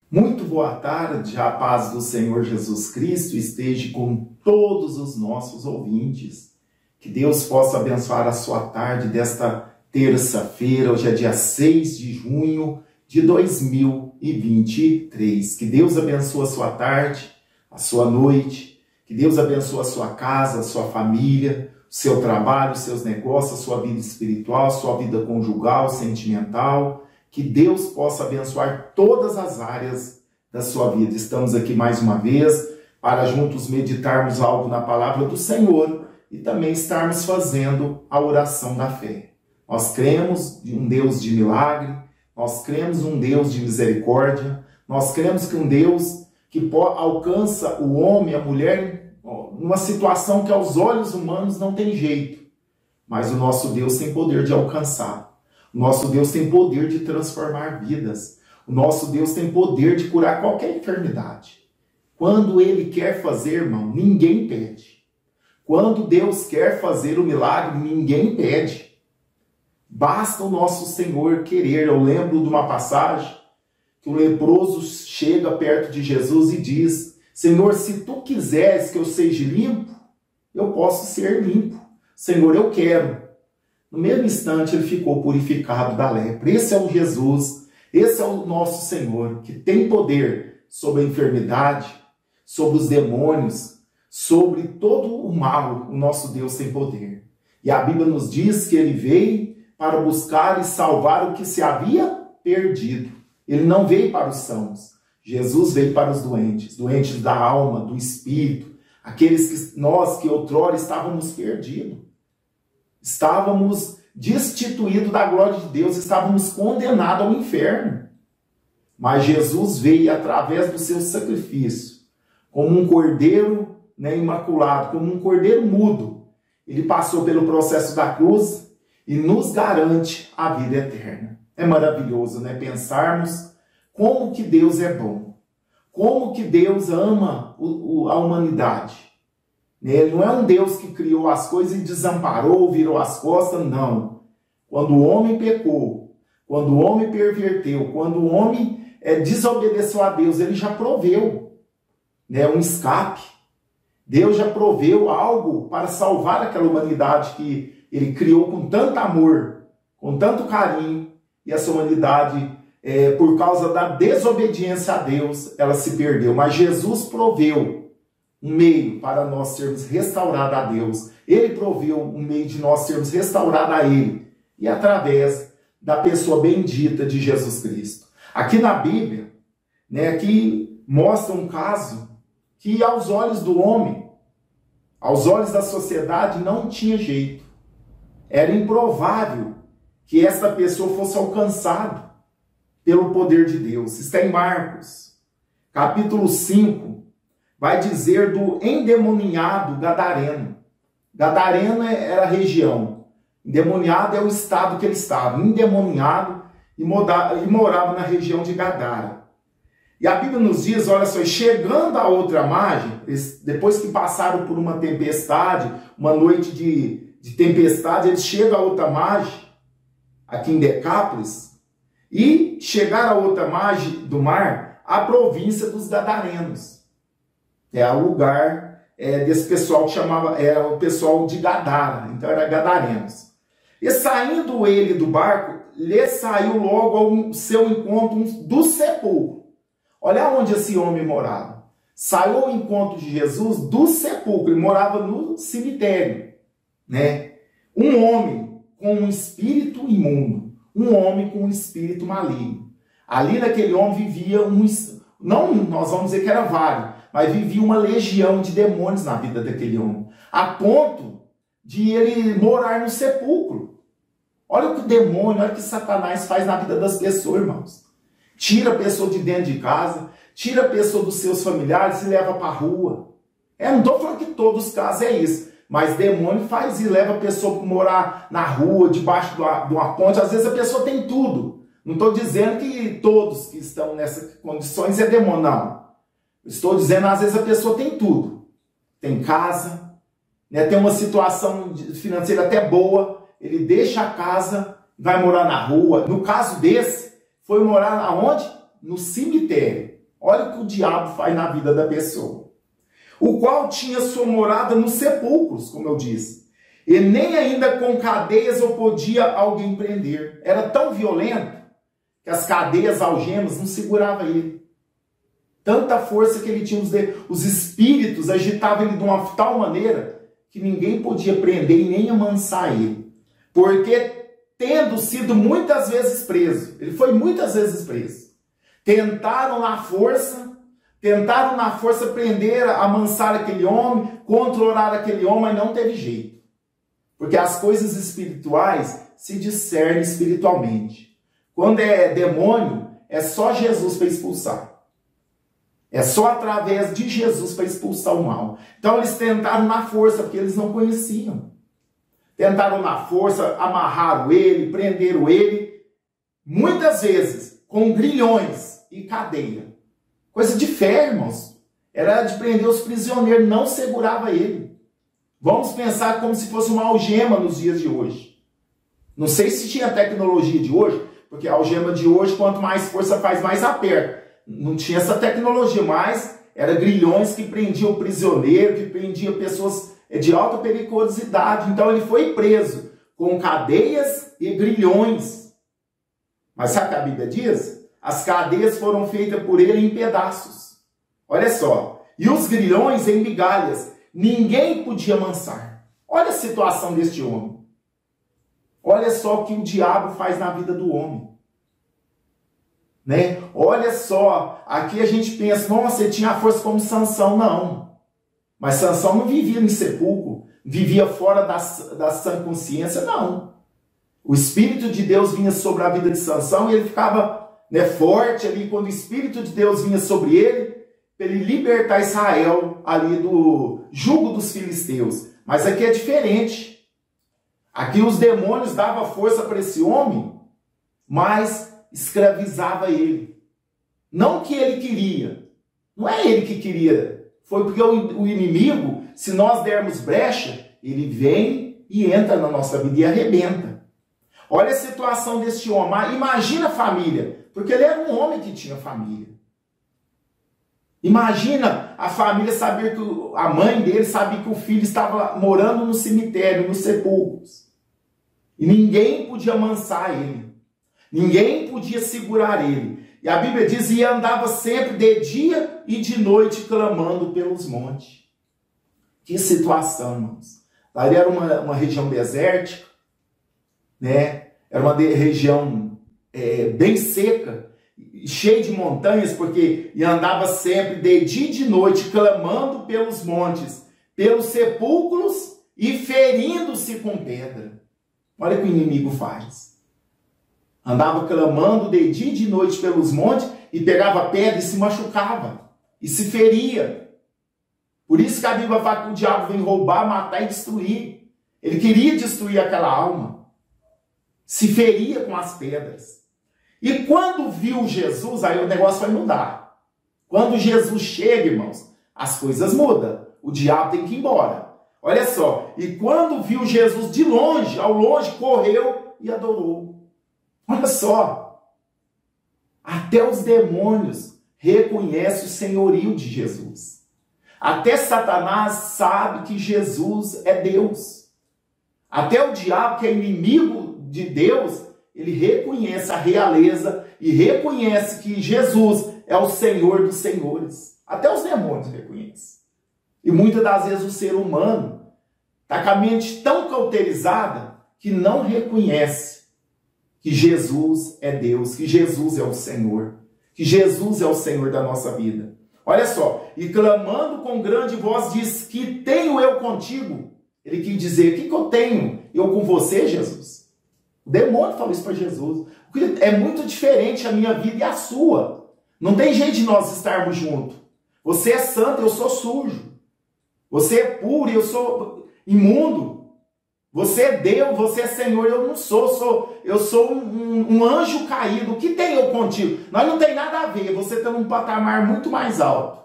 Muito boa tarde, a paz do Senhor Jesus Cristo esteja com todos os nossos ouvintes. Que Deus possa abençoar a sua tarde desta terça-feira, hoje é dia 6 de junho de 2023. Que Deus abençoe a sua tarde, a sua noite, que Deus abençoe a sua casa, a sua família, o seu trabalho, os seus negócios, a sua vida espiritual, a sua vida conjugal, sentimental. Que Deus possa abençoar todas as áreas da sua vida. Estamos aqui mais uma vez para juntos meditarmos algo na palavra do Senhor e também estarmos fazendo a oração da fé. Nós cremos em um Deus de milagre, nós cremos em um Deus de misericórdia, nós cremos que um Deus que alcança o homem, a mulher, numa situação que aos olhos humanos não tem jeito, mas o nosso Deus tem poder de alcançar. O nosso Deus tem poder de transformar vidas. O nosso Deus tem poder de curar qualquer enfermidade. Quando Ele quer fazer, irmão, ninguém pede. Quando Deus quer fazer o milagre, ninguém pede. Basta o nosso Senhor querer. Eu lembro de uma passagem que o leproso chega perto de Jesus e diz: Senhor, se Tu quiseres que eu seja limpo, eu posso ser limpo. Senhor, eu quero. No mesmo instante, ele ficou purificado da lepra. Esse é o Jesus, esse é o nosso Senhor, que tem poder sobre a enfermidade, sobre os demônios, sobre todo o mal. O nosso Deus tem poder. E a Bíblia nos diz que Ele veio para buscar e salvar o que se havia perdido. Ele não veio para os sãos. Jesus veio para os doentes, doentes da alma, do espírito, aqueles que nós que outrora estávamos perdidos. Estávamos destituídos da glória de Deus, estávamos condenados ao inferno. Mas Jesus veio através do seu sacrifício, como um cordeiro imaculado, como um cordeiro mudo. Ele passou pelo processo da cruz e nos garante a vida eterna. É maravilhoso, pensarmos como que Deus é bom, como que Deus ama a humanidade. Ele não é um Deus que criou as coisas e desamparou, virou as costas, não. Quando o homem pecou, quando o homem perverteu, quando o homem desobedeceu a Deus, ele já proveu um escape. Deus já proveu algo para salvar aquela humanidade que ele criou com tanto amor, com tanto carinho, e essa humanidade, por causa da desobediência a Deus, ela se perdeu. Mas Jesus proveu um meio para nós sermos restaurados a Deus. Ele proveu um meio de nós sermos restaurados a Ele. E através da pessoa bendita de Jesus Cristo. Aqui na Bíblia, aqui mostra um caso que aos olhos do homem, aos olhos da sociedade, não tinha jeito. Era improvável que essa pessoa fosse alcançada pelo poder de Deus. Está em Marcos, capítulo 5. Vai dizer do endemoniado gadareno. Gadareno era a região. Endemoniado é o estado que ele estava. Endemoniado e morava na região de Gadara. E a Bíblia nos diz, olha só, chegando a outra margem, depois que passaram por uma tempestade, uma noite de tempestade, eles chegam a outra margem, aqui em Decápolis, e chegaram a outra margem do mar, a província dos Gadarenos. É o lugar desse pessoal que chamava, era o pessoal de Gadara, então era Gadarenos. E saindo ele do barco, lhe saiu logo ao seu encontro do sepulcro. Olha onde esse homem morava. Saiu ao encontro de Jesus do sepulcro, ele morava no cemitério. Um homem com um espírito imundo, um homem com um espírito maligno. Ali naquele homem vivia não nós vamos dizer que era vários, mas vivia uma legião de demônios na vida daquele homem, a ponto de ele morar no sepulcro. Olha o que o demônio, olha o que Satanás faz na vida das pessoas, irmãos. Tira a pessoa de dentro de casa, tira a pessoa dos seus familiares e leva para a rua. Não estou falando que todos os casos é isso, mas demônio faz e leva a pessoa para morar na rua, debaixo de uma ponte. Às vezes a pessoa tem tudo. Não estou dizendo que todos que estão nessas condições é demônio, não. Estou dizendo, às vezes a pessoa tem tudo. Tem casa, tem uma situação financeira até boa, ele deixa a casa, vai morar na rua. No caso desse, foi morar aonde? No cemitério. Olha o que o diabo faz na vida da pessoa. O qual tinha sua morada nos sepulcros, como eu disse. E nem ainda com cadeias ou podia alguém prender. Era tão violento que as cadeias, algemas, não seguravam ele. Tanta força que ele tinha, os espíritos agitavam ele de uma tal maneira que ninguém podia prender e nem amansar ele. Porque, tendo sido muitas vezes preso, ele foi muitas vezes preso, tentaram na força prender, amansar aquele homem, controlar aquele homem, mas não teve jeito. Porque as coisas espirituais se discernem espiritualmente. Quando é demônio, é só Jesus para expulsar. É só através de Jesus para expulsar o mal. Então eles tentaram na força, porque eles não conheciam. Tentaram na força, amarraram ele, prenderam ele, muitas vezes com grilhões e cadeia. Coisa de fé, irmãos. Era de prender os prisioneiros, não segurava ele. Vamos pensar como se fosse uma algema nos dias de hoje. Não sei se tinha a tecnologia de hoje, porque a algema de hoje, quanto mais força faz, mais aperta. Não tinha essa tecnologia, mas era grilhões que prendiam o prisioneiro, que prendiam pessoas de alta periculosidade. Então ele foi preso com cadeias e grilhões. Mas sabe o que a Bíblia diz? As cadeias foram feitas por ele em pedaços. Olha só. E os grilhões em migalhas. Ninguém podia amansar. Olha a situação deste homem. Olha só o que o diabo faz na vida do homem. Né? Olha só, aqui a gente pensa, nossa, ele tinha a força como Sansão. Não. Mas Sansão não vivia em sepulcro, vivia fora da sã consciência, não. O Espírito de Deus vinha sobre a vida de Sansão e ele ficava, né, forte ali, quando o Espírito de Deus vinha sobre ele, para ele libertar Israel ali do jugo dos filisteus. Mas aqui é diferente. Aqui os demônios davam força para esse homem, mas escravizava ele. Não que ele queria. Não é ele que queria. Foi porque o inimigo, se nós dermos brecha, ele vem e entra na nossa vida e arrebenta. Olha a situação deste homem. Imagina a família. Porque ele era um homem que tinha família. Imagina a família saber que a mãe dele sabia que o filho estava morando no cemitério, nos sepulcros. E ninguém podia amansar ele. Ninguém podia segurar ele. E a Bíblia diz, e andava sempre de dia e de noite clamando pelos montes. Que situação, irmãos. Lá era uma região desértica, né? Era uma região bem seca, cheia de montanhas, porque e andava sempre de dia e de noite clamando pelos montes, pelos sepulcros e ferindo-se com pedra. Olha o que o inimigo faz. Andava clamando de dia e de noite pelos montes e pegava pedra e se machucava. E se feria. Por isso que a Bíblia fala que o diabo vem roubar, matar e destruir. Ele queria destruir aquela alma. Se feria com as pedras. E quando viu Jesus, aí o negócio vai mudar. Quando Jesus chega, irmãos, as coisas mudam. O diabo tem que ir embora. Olha só. E quando viu Jesus de longe, ao longe, correu e adorou. Olha só, até os demônios reconhecem o senhorio de Jesus. Até Satanás sabe que Jesus é Deus. Até o diabo, que é inimigo de Deus, ele reconhece a realeza e reconhece que Jesus é o Senhor dos senhores. Até os demônios reconhecem. E muitas das vezes o ser humano está com a mente tão cauterizada que não reconhece que Jesus é Deus, que Jesus é o Senhor, que Jesus é o Senhor da nossa vida. Olha só, e clamando com grande voz diz, que tenho eu contigo? Ele quis dizer, o que eu tenho eu com você, Jesus? O demônio falou isso para Jesus. É muito diferente a minha vida e a sua. Não tem jeito de nós estarmos juntos. Você é santo, eu sou sujo. Você é puro, eu sou imundo. Você é Deus, você é Senhor, eu não sou. Eu sou um anjo caído. O que tem eu contigo? Nós não tem nada a ver. Você está num patamar muito mais alto.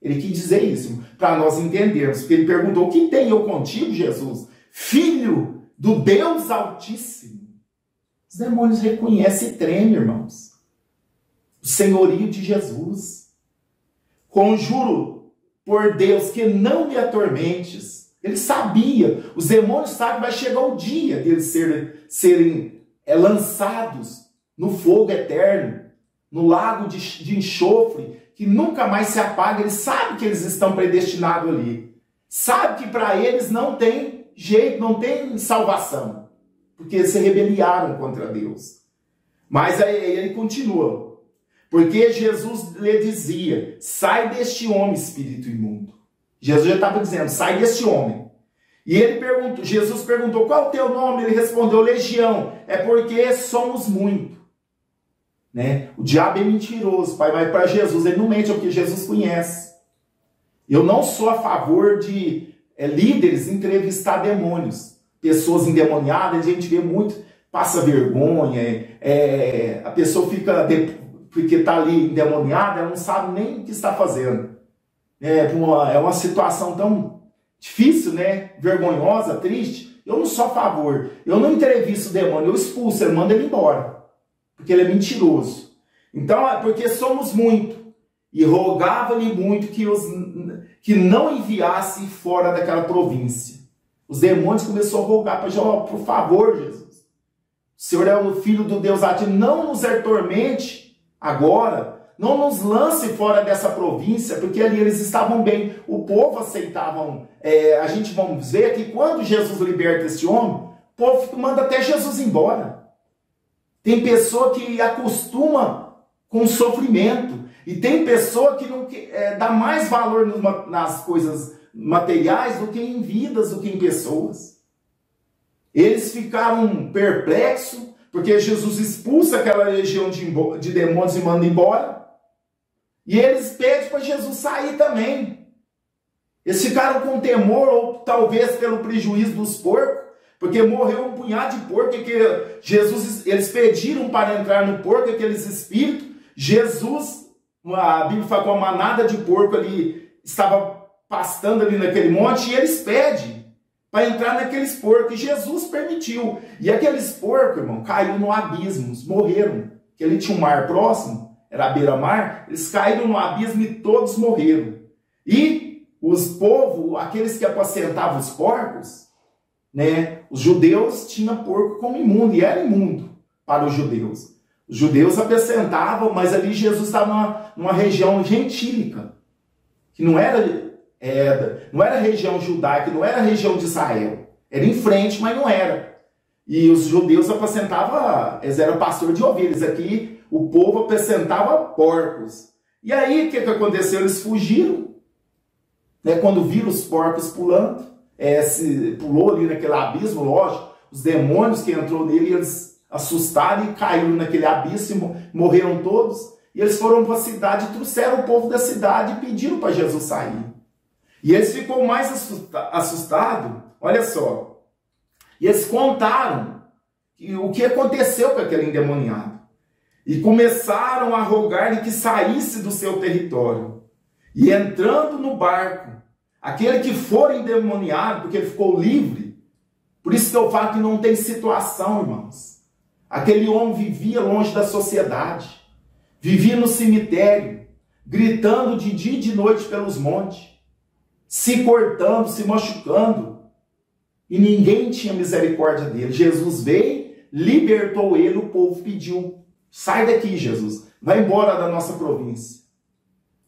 Ele quis dizer isso, para nós entendermos. Porque ele perguntou, o que tem eu contigo, Jesus? Filho do Deus Altíssimo. Os demônios reconhecem e tremem, irmãos. O senhorio de Jesus. conjuro por Deus que não me atormentes. Ele sabia, os demônios sabem que vai chegar o dia deles serem lançados no fogo eterno, no lago de enxofre, que nunca mais se apaga. Ele sabe que eles estão predestinados ali. Sabe que para eles não tem jeito, não tem salvação, porque eles se rebeliaram contra Deus. Mas aí ele continua, porque Jesus lhe dizia, sai deste homem, espírito imundo. Jesus já estava dizendo, sai deste homem. E Jesus perguntou, qual é o teu nome? Ele respondeu, Legião, é porque somos muito. Né? O diabo é mentiroso, pai, mas para Jesus ele não mente, é o que Jesus conhece. Eu não sou a favor de líderes entrevistar demônios, pessoas endemoniadas. A gente vê muito, passa vergonha, a pessoa fica, porque está ali endemoniada, ela não sabe nem o que está fazendo. É uma situação tão difícil, né? Vergonhosa, triste. Eu não sou a favor, eu não entrevisto o demônio, eu expulso, eu mando ele embora, porque ele é mentiroso. Então, porque somos muito, e rogava-lhe muito que não enviasse fora daquela província. Os demônios começaram a rogar para Jesus, por favor, Jesus, o Senhor é o Filho do Deus ativo, não nos atormente agora, não nos lance fora dessa província, porque ali eles estavam bem, o povo aceitava. A gente vamos ver que quando Jesus liberta esse homem, o povo manda até Jesus embora. Tem pessoa que acostuma com o sofrimento, e tem pessoa que não dá mais valor nas coisas materiais do que em vidas, do que em pessoas. Eles ficaram perplexos, porque Jesus expulsa aquela legião de demônios e manda embora. E eles pedem para Jesus sair também. Eles ficaram com temor, ou talvez pelo prejuízo dos porcos, porque morreu um punhado de porco, eles pediram para entrar no porco, aqueles espíritos. Jesus, a Bíblia fala que uma manada de porco ali estava pastando ali naquele monte, e eles pedem para entrar naqueles porcos, e Jesus permitiu. E aqueles porcos, irmão, caíram no abismo, morreram, porque ali tinha um mar próximo, era a beira-mar, eles caíram no abismo e todos morreram. E os povos, aqueles que apacentavam os porcos, né, os judeus tinham porco como imundo, e era imundo para os judeus. Os judeus apacentavam, mas ali Jesus estava numa região gentílica, que não era região judaica, não era região de Israel. Era em frente, mas não era. E os judeus apacentavam, eles eram pastor de ovelhas. Aqui o povo apacentava porcos. E aí o que aconteceu? Eles fugiram, né? Quando viram os porcos pulando, pulou ali naquele abismo, lógico, os demônios que entrou nele, eles assustaram e caíram naquele abismo, morreram todos. E eles foram para a cidade, trouxeram o povo da cidade e pediram para Jesus sair. E eles ficou mais assustados, olha só. E eles contaram o que aconteceu com aquele endemoniado. E começaram a rogar-lhe que saísse do seu território. E entrando no barco, aquele que for endemoniado, porque ele ficou livre, por isso que eu falo que não tem situação, irmãos. Aquele homem vivia longe da sociedade, vivia no cemitério, gritando de dia e de noite pelos montes, se cortando, se machucando, e ninguém tinha misericórdia dele. Jesus veio, libertou ele, o povo pediu, sai daqui, Jesus, vai embora da nossa província,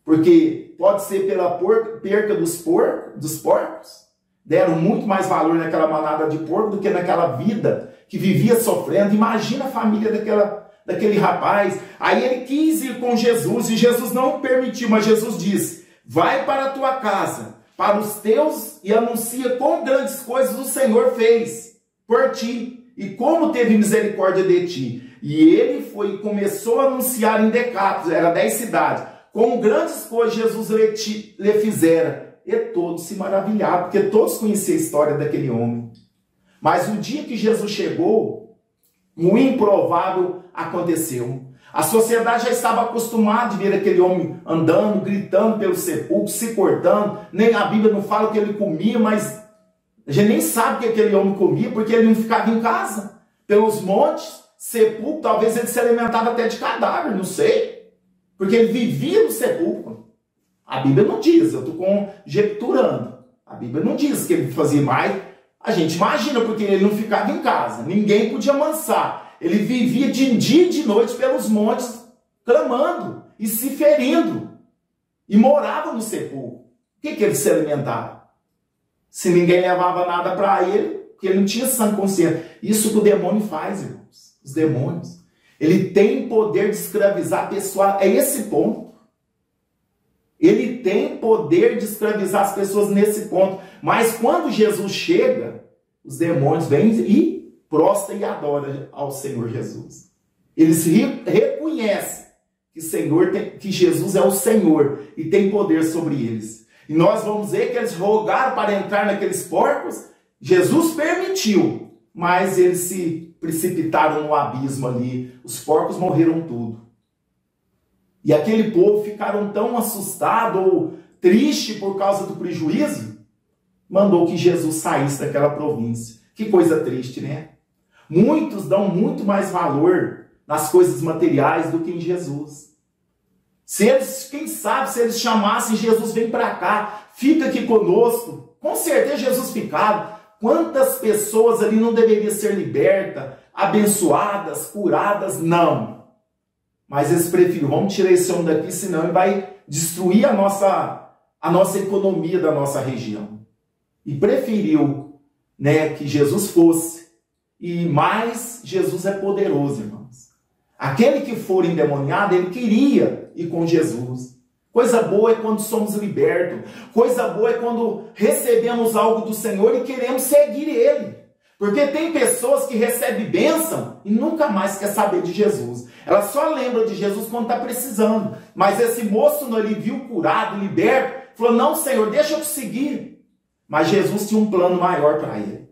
porque pode ser pela perca dos porcos, deram muito mais valor naquela manada de porco do que naquela vida que vivia sofrendo. Imagina a família daquele rapaz. Aí ele quis ir com Jesus, e Jesus não permitiu, mas Jesus disse, vai para a tua casa, para os teus, e anuncia quão grandes coisas o Senhor fez por ti, e como teve misericórdia de ti. E ele foi e começou a anunciar em Decápolis, era 10 cidades, quão grandes coisas Jesus lhe fizera. E todos se maravilharam, porque todos conheciam a história daquele homem. Mas o dia que Jesus chegou, o improvável aconteceu. A sociedade já estava acostumada de ver aquele homem andando, gritando pelos sepulcros, se cortando. Nem a Bíblia não fala que ele comia, mas a gente nem sabe o que aquele homem comia, porque ele não ficava em casa. Pelos montes, sepulcro, talvez ele se alimentava até de cadáver, não sei. Porque ele vivia no sepulcro. A Bíblia não diz, eu estou conjecturando. A Bíblia não diz que ele fazia mais. A gente imagina, porque ele não ficava em casa. Ninguém podia amansar. Ele vivia de dia e de noite pelos montes, clamando e se ferindo. E morava no sepulcro. O que ele se alimentava? Se ninguém levava nada para ele, porque ele não tinha sã consciência. Isso que o demônio faz, irmãos. Os demônios. Ele tem poder de escravizar a pessoa. É esse ponto. Ele tem poder de escravizar as pessoas nesse ponto. Mas quando Jesus chega, os demônios vêm e prostra e adora ao Senhor Jesus. Eles reconhecem que Jesus é o Senhor e tem poder sobre eles. E nós vamos ver que eles rogaram para entrar naqueles porcos. Jesus permitiu, mas eles se precipitaram no abismo ali. Os porcos morreram tudo. E aquele povo ficaram tão assustado ou triste por causa do prejuízo, mandou que Jesus saísse daquela província. Que coisa triste, né? Muitos dão muito mais valor nas coisas materiais do que em Jesus. Se eles, quem sabe, se eles chamassem Jesus, vem para cá, fica aqui conosco, com certeza Jesus ficava. Quantas pessoas ali não deveriam ser libertas, abençoadas, curadas? Não. Mas eles preferiram, vamos tirar esse homem daqui, senão ele vai destruir a nossa economia da nossa região. E preferiu, né, que Jesus fosse. E mais, Jesus é poderoso, irmãos. Aquele que for endemoniado, ele queria ir com Jesus. Coisa boa é quando somos libertos. Coisa boa é quando recebemos algo do Senhor e queremos seguir Ele. Porque tem pessoas que recebem bênção e nunca mais quer saber de Jesus. Ela só lembra de Jesus quando está precisando. Mas esse moço ali viu curado, liberto, falou, não, Senhor, deixa eu te seguir. Mas Jesus tinha um plano maior para ele.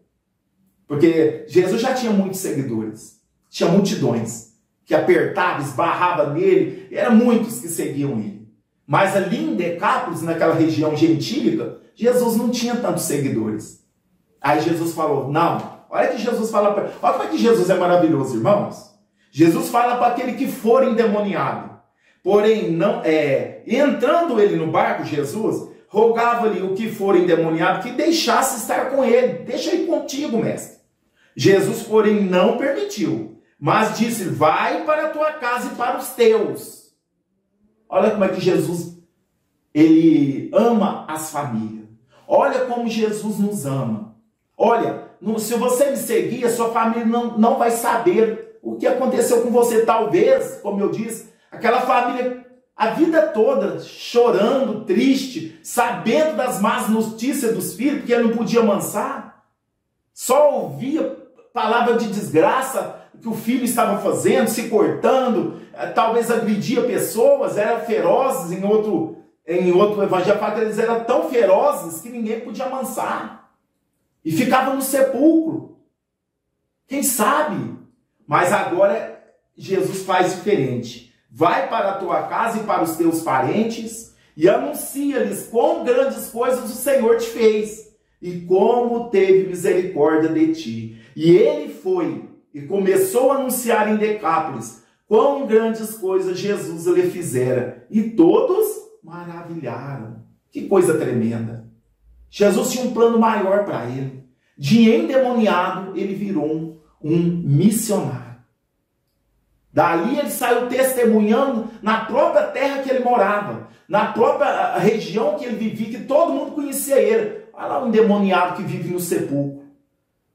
Porque Jesus já tinha muitos seguidores. Tinha multidões que apertavam, esbarravam nele. Eram muitos que seguiam ele. Mas ali em Decápolis, naquela região gentílica, Jesus não tinha tantos seguidores. Aí Jesus falou, não, olha que Jesus fala para... Olha como é que Jesus é maravilhoso, irmãos. Jesus fala para aquele que for endemoniado. Porém, não, entrando ele no barco, Jesus rogava-lhe o que for endemoniado que deixasse estar com ele. Deixa aí contigo, mestre. Jesus, porém, não permitiu, mas disse, vai para a tua casa e para os teus. Olha como é que Jesus, ele ama as famílias. Olha como Jesus nos ama. Olha, se você me seguir, a sua família não vai saber o que aconteceu com você. Talvez, como eu disse, aquela família, a vida toda, chorando, triste, sabendo das más notícias dos filhos, porque ele não podia amansar. Só ouvia palavra de desgraça que o filho estava fazendo, se cortando, talvez agredia pessoas, eram ferozes. Em outro evangelho fala que eles eram tão ferozes que ninguém podia amansar. E ficavam no sepulcro. Quem sabe? Mas agora Jesus faz diferente. Vai para a tua casa e para os teus parentes e anuncia-lhes quão grandes coisas o Senhor te fez e como teve misericórdia de ti. E ele foi e começou a anunciar em Decápolis quão grandes coisas Jesus lhe fizera. E todos maravilharam. Que coisa tremenda. Jesus tinha um plano maior para ele. De endemoniado, ele virou um missionário. Dali ele saiu testemunhando na própria terra que ele morava, na própria região que ele vivia, que todo mundo conhecia ele. Olha lá o endemoniado que vive no sepulcro.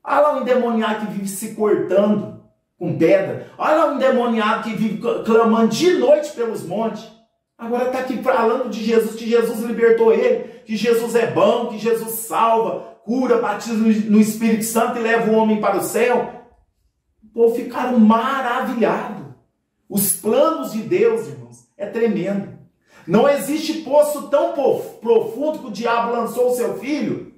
Olha lá o endemoniado que vive se cortando com pedra. Olha lá o endemoniado que vive clamando de noite pelos montes. Agora está aqui falando de Jesus, que Jesus libertou ele, que Jesus é bom, que Jesus salva, cura, batiza no Espírito Santo e leva o homem para o céu. O povo ficaram maravilhados. Os planos de Deus, irmãos, é tremendo. Não existe poço tão profundo que o diabo lançou o seu filho.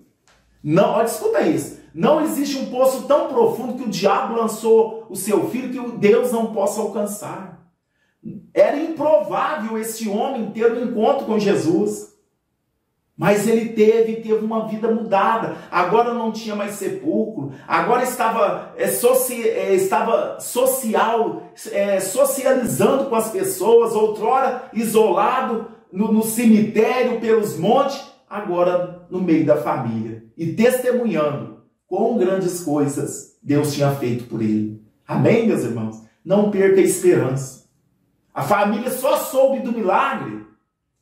Não, olha, escuta isso. Não existe um poço tão profundo que o diabo lançou o seu filho que Deus não possa alcançar. Era improvável esse homem ter um encontro com Jesus. Mas ele teve uma vida mudada. Agora não tinha mais sepulcro. Agora estava socializando com as pessoas. Outrora isolado, no cemitério, pelos montes, agora no meio da família. E testemunhando quão grandes coisas Deus tinha feito por ele. Amém, meus irmãos? Não perca a esperança. A família só soube do milagre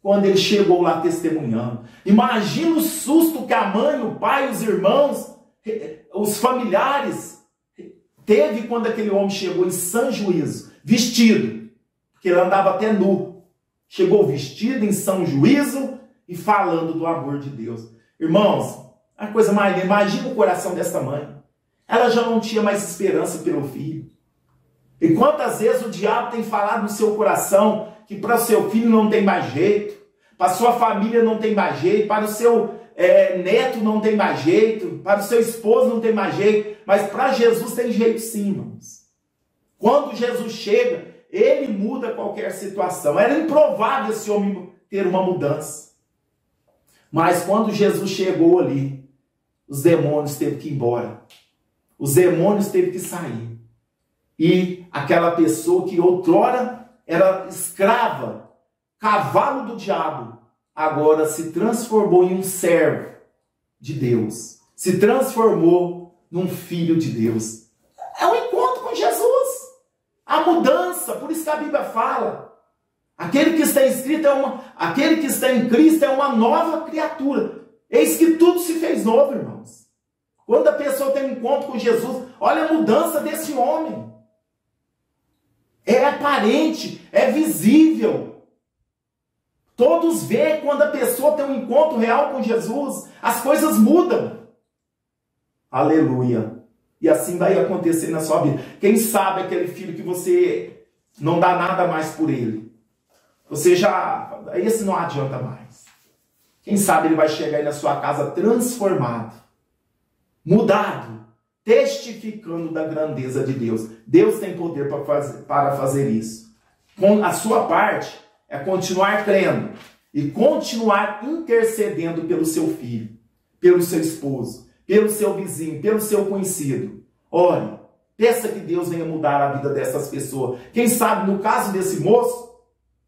quando ele chegou lá testemunhando. Imagina o susto que a mãe, o pai, os irmãos, os familiares teve quando aquele homem chegou em sã juízo, vestido, porque ele andava até nu. Chegou vestido em sã juízo e falando do amor de Deus. Irmãos, a coisa mais linda, imagina o coração dessa mãe. Ela já não tinha mais esperança pelo filho. E quantas vezes o diabo tem falado no seu coração que para o seu filho não tem mais jeito, para a sua família não tem mais jeito, para o seu neto não tem mais jeito, para o seu esposo não tem mais jeito, mas para Jesus tem jeito sim, irmãos. Quando Jesus chega, ele muda qualquer situação. Era improvável esse homem ter uma mudança. Mas quando Jesus chegou ali, os demônios teve que ir embora. Os demônios teve que sair. E aquela pessoa que outrora era escrava, cavalo do diabo, agora se transformou em um servo de Deus. Se transformou num filho de Deus. É um encontro com Jesus. A mudança, por isso que a Bíblia fala. Aquele que está inscrito aquele que está em Cristo é uma nova criatura. Eis que tudo se fez novo, irmãos. Quando a pessoa tem um encontro com Jesus, olha a mudança desse homem. É aparente, é visível. Todos veem quando a pessoa tem um encontro real com Jesus, as coisas mudam. Aleluia. E assim vai acontecer na sua vida. Quem sabe aquele filho que você não dá nada mais por ele. Você já... Esse não adianta mais. Quem sabe ele vai chegar aí na sua casa transformado, mudado, testificando da grandeza de Deus. Deus tem poder para fazer isso. A sua parte é continuar crendo e continuar intercedendo pelo seu filho, pelo seu esposo, pelo seu vizinho, pelo seu conhecido. Ore, peça que Deus venha mudar a vida dessas pessoas. Quem sabe, no caso desse moço,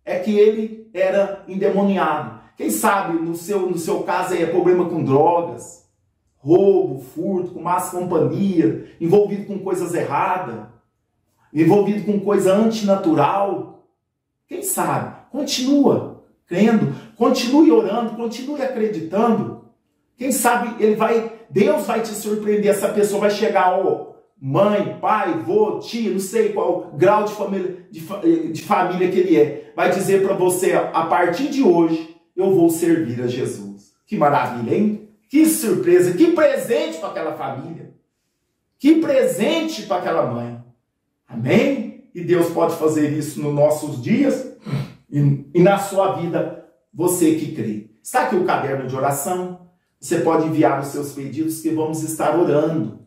é que ele era endemoniado. Quem sabe, no seu caso, é problema com drogas, roubo, furto, com más companhia, envolvido com coisas erradas, envolvido com coisa antinatural. Quem sabe? Continua crendo, continue orando, continue acreditando. Quem sabe Deus vai te surpreender. Essa pessoa vai chegar, mãe, pai, vô, tia, não sei qual grau de família que ele é. Vai dizer para você, a partir de hoje, eu vou servir a Jesus. Que maravilha, hein? Que surpresa, que presente para aquela família. Que presente para aquela mãe. Amém? E Deus pode fazer isso nos nossos dias e na sua vida, você que crê. Está aqui o caderno de oração. Você pode enviar os seus pedidos que vamos estar orando,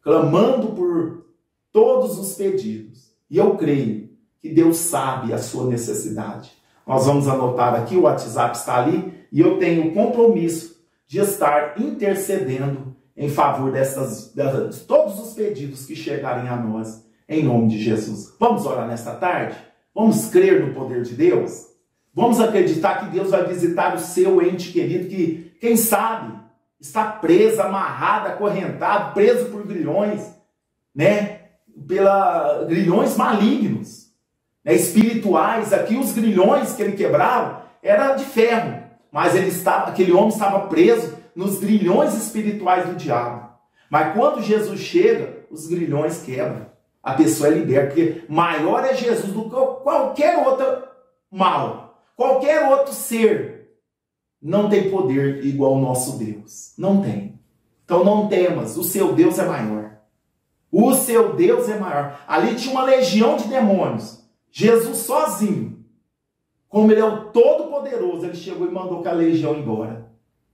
clamando por todos os pedidos. E eu creio que Deus sabe a sua necessidade. Nós vamos anotar aqui, o WhatsApp está ali, e eu tenho o compromisso de estar intercedendo em favor de todos os pedidos que chegarem a nós, em nome de Jesus. Vamos orar nesta tarde? Vamos crer no poder de Deus? Vamos acreditar que Deus vai visitar o seu ente querido que, quem sabe, está preso, amarrado, acorrentado, preso por grilhões, grilhões malignos, espirituais. Aqui os grilhões que ele quebrava era de ferro, mas aquele homem estava preso nos grilhões espirituais do diabo. Mas quando Jesus chega, os grilhões quebram. A pessoa é liberta, porque maior é Jesus do que qualquer outro mal, qualquer outro ser. Não tem poder igual ao nosso Deus. Não tem. Então não temas, o seu Deus é maior. O seu Deus é maior. Ali tinha uma legião de demônios. Jesus sozinho, como ele é o Todo-Poderoso, ele chegou e mandou aquela legião embora.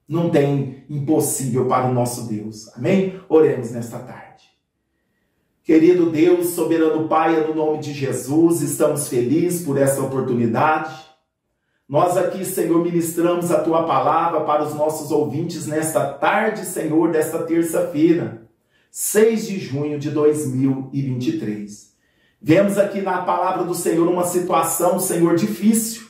Não tem impossível para o nosso Deus. Amém? Oremos nesta tarde. Querido Deus, soberano Pai, no nome de Jesus, estamos felizes por essa oportunidade. Nós aqui, Senhor, ministramos a Tua palavra para os nossos ouvintes nesta tarde, Senhor, desta terça-feira, 6 de junho de 2023. Vemos aqui na palavra do Senhor uma situação, Senhor, difícil.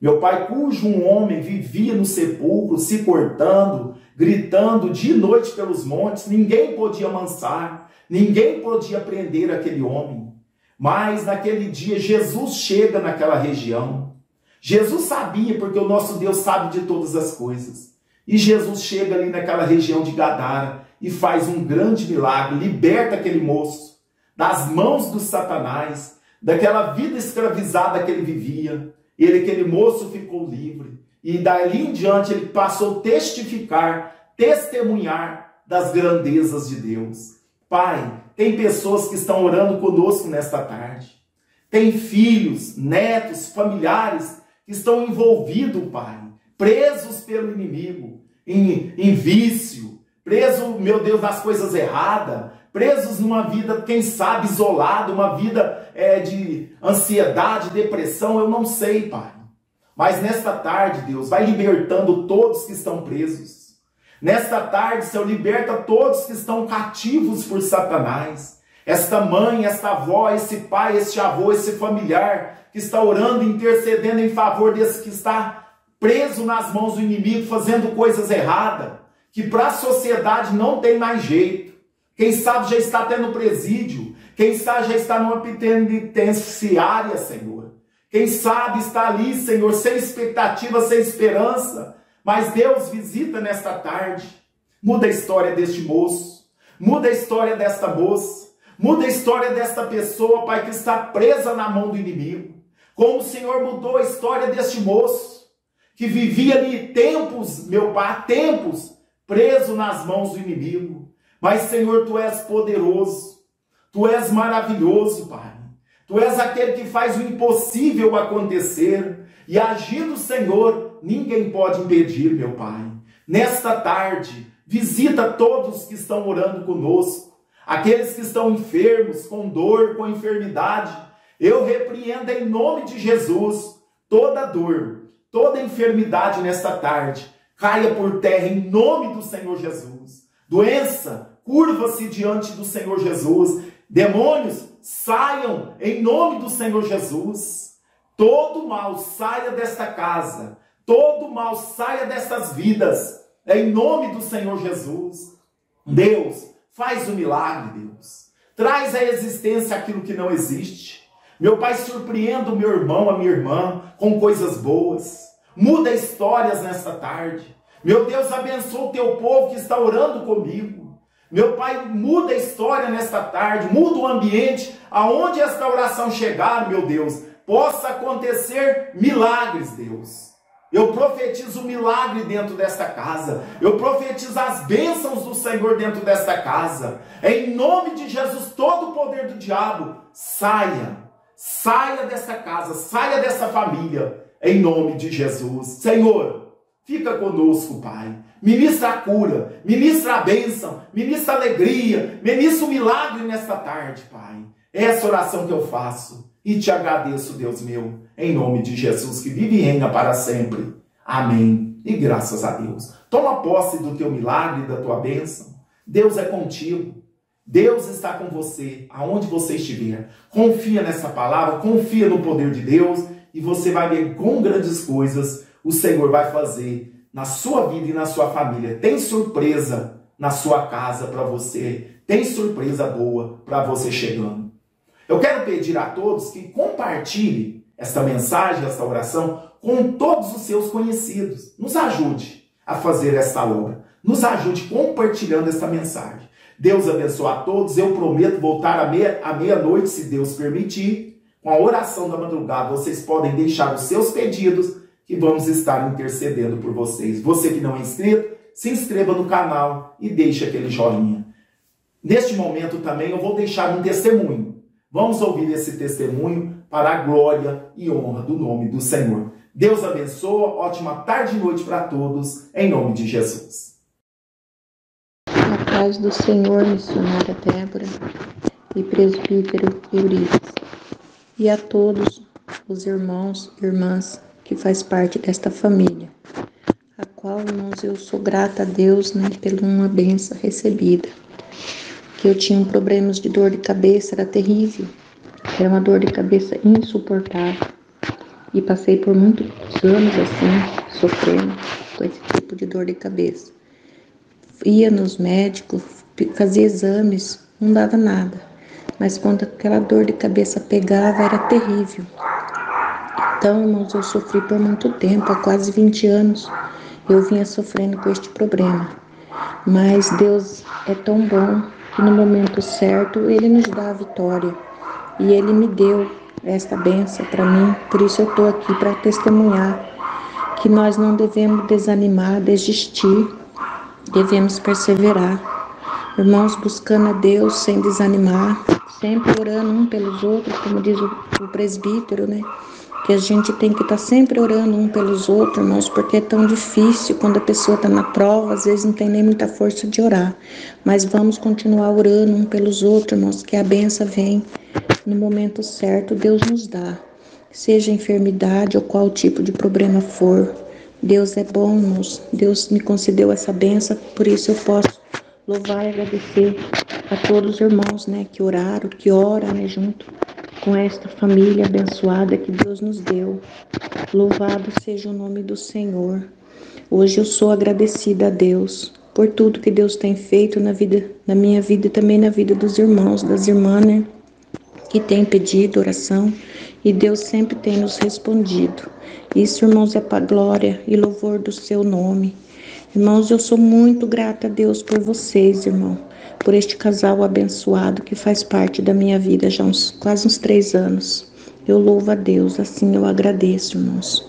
Meu Pai, cujo um homem vivia no sepulcro, se cortando, gritando dia e noite pelos montes, ninguém podia amansar, ninguém podia prender aquele homem. Mas naquele dia Jesus chega naquela região. Jesus sabia, porque o nosso Deus sabe de todas as coisas. E Jesus chega ali naquela região de Gadara e faz um grande milagre, liberta aquele moço das mãos do Satanás, daquela vida escravizada que ele vivia. Aquele moço ficou livre. E dali em diante ele passou a testificar, testemunhar das grandezas de Deus. Pai, tem pessoas que estão orando conosco nesta tarde. Tem filhos, netos, familiares que estão envolvidos, Pai, presos pelo inimigo, em vício, presos, meu Deus, nas coisas erradas, presos numa vida, quem sabe, isolada, uma vida de ansiedade, depressão, eu não sei, Pai. Mas nesta tarde, Deus, vai libertando todos que estão presos. Nesta tarde, Senhor, liberta todos que estão cativos por Satanás. Esta mãe, esta avó, esse pai, este avô, esse familiar que está orando, intercedendo em favor desse que está preso nas mãos do inimigo, fazendo coisas erradas, que para a sociedade não tem mais jeito. Quem sabe já está até no presídio, quem sabe já está numa penitenciária, Senhor. Quem sabe está ali, Senhor, sem expectativa, sem esperança. Mas Deus visita nesta tarde. Muda a história deste moço. Muda a história desta moça. Muda a história desta pessoa, Pai, que está presa na mão do inimigo. Como o Senhor mudou a história deste moço, que vivia ali tempos, meu Pai, tempos, preso nas mãos do inimigo. Mas, Senhor, Tu és poderoso. Tu és maravilhoso, Pai. Tu és aquele que faz o impossível acontecer. E agindo, Senhor, ninguém pode impedir, meu Pai. Nesta tarde, visita todos que estão orando conosco. Aqueles que estão enfermos, com dor, com enfermidade. Eu repreendo em nome de Jesus toda dor, toda enfermidade nesta tarde. Caia por terra em nome do Senhor Jesus. Doença, curva-se diante do Senhor Jesus. Demônios, saiam em nome do Senhor Jesus. Todo mal saia desta casa. Todo mal saia destas vidas. Em nome do Senhor Jesus. Deus, faz o milagre, Deus. Traz à existência aquilo que não existe. Meu Pai, surpreenda o meu irmão, a minha irmã, com coisas boas. Muda histórias nesta tarde. Meu Deus, abençoa o Teu povo que está orando comigo. Meu Pai, muda a história nesta tarde, muda o ambiente, aonde esta oração chegar, meu Deus, possa acontecer milagres, Deus. Eu profetizo milagre dentro desta casa. Eu profetizo as bênçãos do Senhor dentro desta casa. Em nome de Jesus, todo o poder do diabo, saia desta casa, saia dessa família, em nome de Jesus. Senhor, fica conosco, Pai. Ministra a cura, ministra a bênção, ministra a alegria, ministra o milagre nesta tarde, Pai. Essa oração que eu faço e te agradeço, Deus meu, em nome de Jesus, que vive e reina para sempre. Amém. E graças a Deus. Toma posse do teu milagre, da tua bênção. Deus é contigo. Deus está com você, aonde você estiver. Confia nessa palavra, confia no poder de Deus e você vai ver com grandes coisas o Senhor vai fazer na sua vida e na sua família. Tem surpresa na sua casa para você. Tem surpresa boa para você chegando. Eu quero pedir a todos que compartilhem esta mensagem, esta oração, com todos os seus conhecidos. Nos ajude a fazer esta obra. Nos ajude compartilhando esta mensagem. Deus abençoe a todos. Eu prometo voltar à meia-noite, se Deus permitir. Com a oração da madrugada, vocês podem deixar os seus pedidos, que vamos estar intercedendo por vocês. Você que não é inscrito, se inscreva no canal e deixe aquele joinha. Neste momento também eu vou deixar um testemunho. Vamos ouvir esse testemunho para a glória e honra do nome do Senhor. Deus abençoe, ótima tarde e noite para todos, em nome de Jesus. A paz do Senhor, missionária Débora e presbítero Eurico, e a todos os irmãos e irmãs que faz parte desta família, a qual, irmãos, eu sou grata a Deus, pela uma bênção recebida. Que eu tinha problemas de dor de cabeça, era terrível, era uma dor de cabeça insuportável. e passei por muitos anos assim, sofrendo com esse tipo de dor de cabeça. Ia nos médicos, fazia exames, não dava nada. Mas quando aquela dor de cabeça pegava, era terrível. Então, irmãos, eu sofri por muito tempo, há quase 20 anos, eu vinha sofrendo com este problema. Mas Deus é tão bom que no momento certo Ele nos dá a vitória. E Ele me deu esta bênção para mim, por isso eu estou aqui para testemunhar que nós não devemos desanimar, desistir, devemos perseverar. Irmãos, buscando a Deus sem desanimar, sempre orando um pelos outros, como diz o presbítero, né? Que a gente tem que estar sempre orando um pelos outros, irmãos, porque é tão difícil quando a pessoa está na prova, às vezes não tem nem muita força de orar. Mas vamos continuar orando um pelos outros, irmãos, que a benção vem no momento certo, Deus nos dá. Seja enfermidade ou qual tipo de problema for, Deus é bom, irmãos. Deus me concedeu essa benção, por isso eu posso louvar e agradecer a todos os irmãos, né, que oraram, que oram, né, junto com esta família abençoada que Deus nos deu. Louvado seja o nome do Senhor. Hoje eu sou agradecida a Deus por tudo que Deus tem feito na minha vida e também na vida dos irmãos, das irmãs, né, que tem pedido oração e Deus sempre tem nos respondido. Isso, irmãos, é para glória e louvor do seu nome. Irmãos, eu sou muito grata a Deus por vocês, irmão, por este casal abençoado que faz parte da minha vida já quase uns 3 anos. Eu louvo a Deus, assim eu agradeço, irmãos.